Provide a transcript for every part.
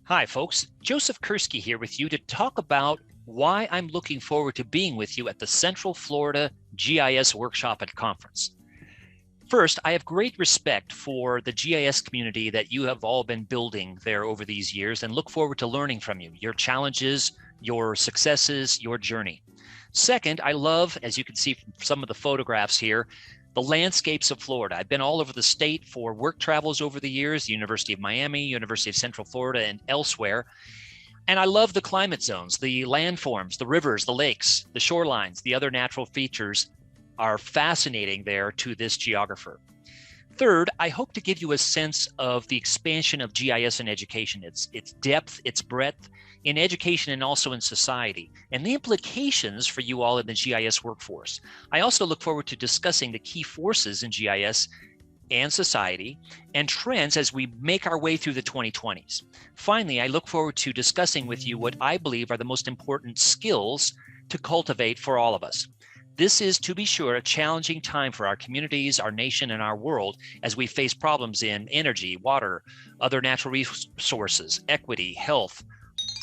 Hi, folks. Joseph Kursky here with you to talk about why I'm looking forward to being with you at the Central Florida GIS Workshop and Conference. First, I have great respect for the GIS community that you have all been building there over these years and look forward to learning from you, your challenges, your successes, your journey. Second, I love, as you can see from some of the photographs here, the landscapes of Florida. I've been all over the state for work travels over the years, the University of Miami, University of Central Florida, and elsewhere. And I love the climate zones, the landforms, the rivers, the lakes, the shorelines, the other natural features are fascinating there to this geographer. Third, I hope to give you a sense of the expansion of GIS in education, its depth, its breadth in education and also in society, and the implications for you all in the GIS workforce. I also look forward to discussing the key forces in GIS and society and trends as we make our way through the 2020s. Finally, I look forward to discussing with you what I believe are the most important skills to cultivate for all of us. This is, to be sure, a challenging time for our communities, our nation, and our world as we face problems in energy, water, other natural resources, equity, health,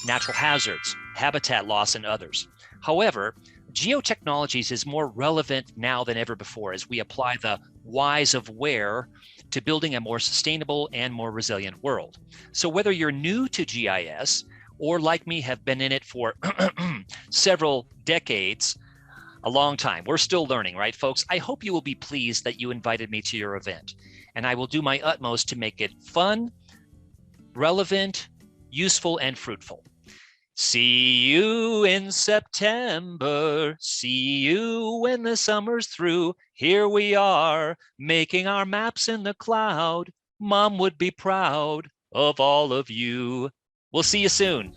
natural hazards, habitat loss, and others. However, geotechnologies is more relevant now than ever before as we apply the whys of where to building a more sustainable and more resilient world. So whether you're new to GIS or like me have been in it for several decades, a long time. We're still learning, right, folks? I hope you will be pleased that you invited me to your event, and I will do my utmost to make it fun, relevant, useful, and fruitful. See you in September. See you when the summer's through. Here we are, making our maps in the cloud. Mom would be proud of all of you. We'll see you soon.